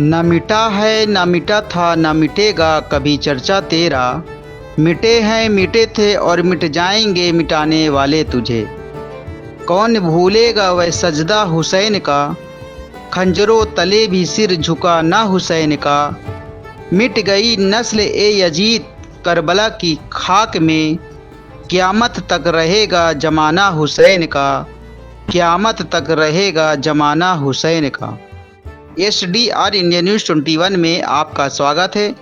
न मिटा है न मिटा था न मिटेगा कभी चर्चा तेरा। मिटे हैं मिटे थे और मिट जाएंगे मिटाने वाले तुझे। कौन भूलेगा वह सजदा हुसैन का, खंजरों तले भी सिर झुका ना हुसैन का। मिट गई नस्ल ए यजीद करबला की खाक में, क़यामत तक रहेगा जमाना हुसैन का, क़यामत तक रहेगा जमाना हुसैन का। SDR इंडिया न्यूज़ 21 में आपका स्वागत है।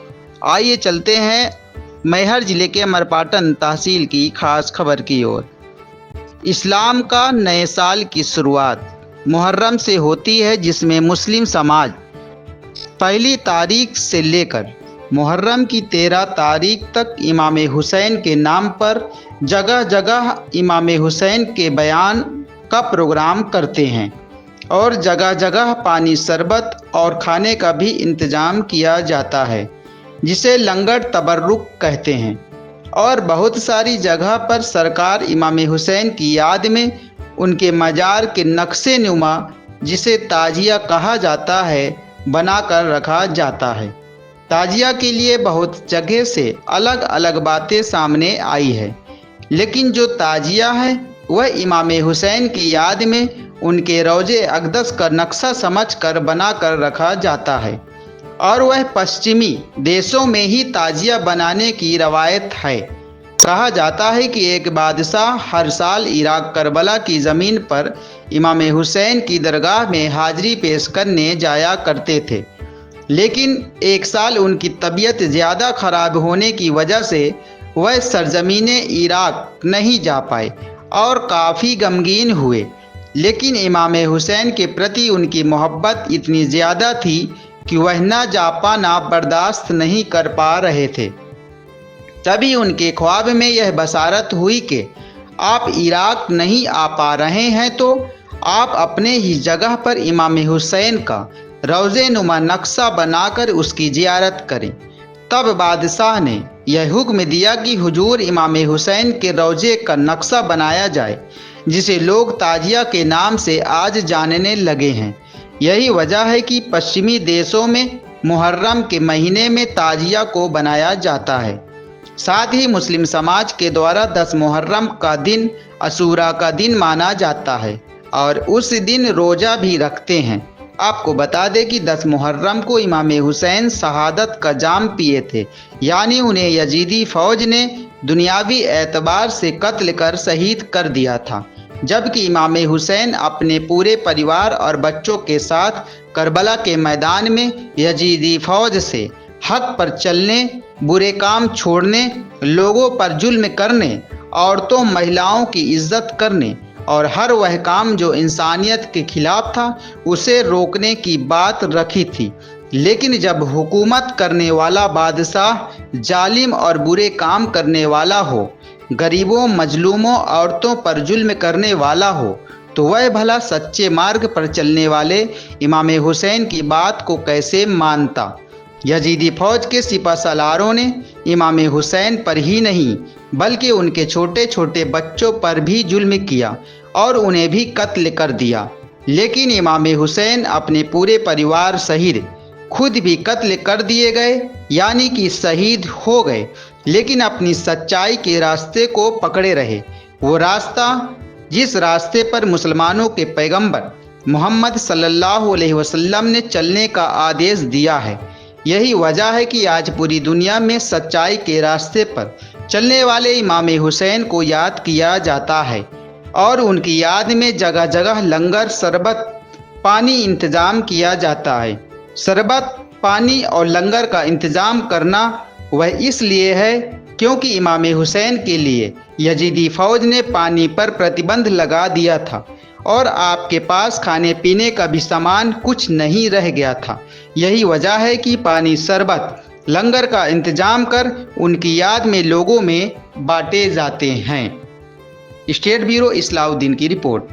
आइए चलते हैं मैहर ज़िले के अमरपाटन तहसील की खास खबर की ओर। इस्लाम का नए साल की शुरुआत मुहर्रम से होती है, जिसमें मुस्लिम समाज पहली तारीख से लेकर मुहर्रम की 13 तारीख तक इमाम हुसैन के नाम पर जगह जगह इमाम हुसैन के बयान का प्रोग्राम करते हैं और जगह जगह पानी, शरबत और खाने का भी इंतज़ाम किया जाता है, जिसे लंगर तबर्रुक कहते हैं। और बहुत सारी जगह पर सरकार इमाम हुसैन की याद में उनके मज़ार के नक्शे नुमा, जिसे ताजिया कहा जाता है, बनाकर रखा जाता है। ताजिया के लिए बहुत जगह से अलग अलग बातें सामने आई है, लेकिन जो ताजिया है वह इमाम हुसैन की याद में उनके रोज़े अक़दस का नक्शा समझकर बना कर रखा जाता है। और वह पश्चिमी देशों में ही ताजिया बनाने की रवायत है। कहा जाता है कि एक बादशाह हर साल इराक करबला की ज़मीन पर इमाम हुसैन की दरगाह में हाज़री पेश करने जाया करते थे, लेकिन एक साल उनकी तबीयत ज़्यादा ख़राब होने की वजह से वह सरज़मीने इराक नहीं जा पाए और काफ़ी गमगीन हुए। लेकिन इमाम हुसैन के प्रति उनकी मोहब्बत इतनी ज़्यादा थी कि वह ना जा पाना बर्दाश्त नहीं कर पा रहे थे। तभी उनके ख्वाब में यह बसारत हुई कि आप इराक नहीं आ पा रहे हैं तो आप अपने ही जगह पर इमाम हुसैन का रोज़े नुमा नक्शा बनाकर उसकी ज़ियारत करें। तब बादशाह ने यह हुक्म दिया कि हुजूर इमाम हुसैन के रोज़े का नक्शा बनाया जाए, जिसे लोग ताजिया के नाम से आज जानने लगे हैं। यही वजह है कि पश्चिमी देशों में मुहर्रम के महीने में ताजिया को बनाया जाता है। साथ ही मुस्लिम समाज के द्वारा 10 मुहर्रम का दिन अशूरा का दिन माना जाता है और उस दिन रोज़ा भी रखते हैं। आपको बता दें कि 10 मुहर्रम को इमाम हुसैन शहादत का जाम पिए थे, यानी उन्हें यजीदी फ़ौज ने दुनियावी एतबार से कत्ल कर शहीद कर दिया था, जबकि इमाम हुसैन अपने पूरे परिवार और बच्चों के साथ करबला के मैदान में यजीदी फ़ौज से हक पर चलने, बुरे काम छोड़ने, लोगों पर जुल्म करने, औरतों महिलाओं की इज्जत करने और हर वह काम जो इंसानियत के खिलाफ था उसे रोकने की बात रखी थी। लेकिन जब हुकूमत करने वाला बादशाह जालिम और बुरे काम करने वाला हो, गरीबों, मजलूमों, औरतों पर जुल्म करने वाला हो, तो वह भला सच्चे मार्ग पर चलने वाले इमाम हुसैन की बात को कैसे मानता। यजीदी फ़ौज के सिपहसालारों ने इमाम हुसैन पर ही नहीं बल्कि उनके छोटे छोटे बच्चों पर भी जुल्म किया और उन्हें भी कत्ल कर दिया। लेकिन इमाम हुसैन अपने पूरे परिवार सहित खुद भी कत्ल कर दिए गए, यानी कि शहीद हो गए, लेकिन अपनी सच्चाई के रास्ते को पकड़े रहे। वो रास्ता जिस रास्ते पर मुसलमानों के पैगंबर मोहम्मद सल्लल्लाहु अलैहि वसल्लम ने चलने का आदेश दिया है। यही वजह है कि आज पूरी दुनिया में सच्चाई के रास्ते पर चलने वाले इमाम हुसैन को याद किया जाता है और उनकी याद में जगह जगह लंगर, शरबत, पानी इंतज़ाम किया जाता है। शरबत, पानी और लंगर का इंतज़ाम करना वह इसलिए है क्योंकि इमाम हुसैन के लिए यजीदी फ़ौज ने पानी पर प्रतिबंध लगा दिया था और आपके पास खाने पीने का भी सामान कुछ नहीं रह गया था। यही वजह है कि पानी, शरबत, लंगर का इंतज़ाम कर उनकी याद में लोगों में बांटे जाते हैं। स्टेट ब्यूरो इस्लाउद्दीन की रिपोर्ट।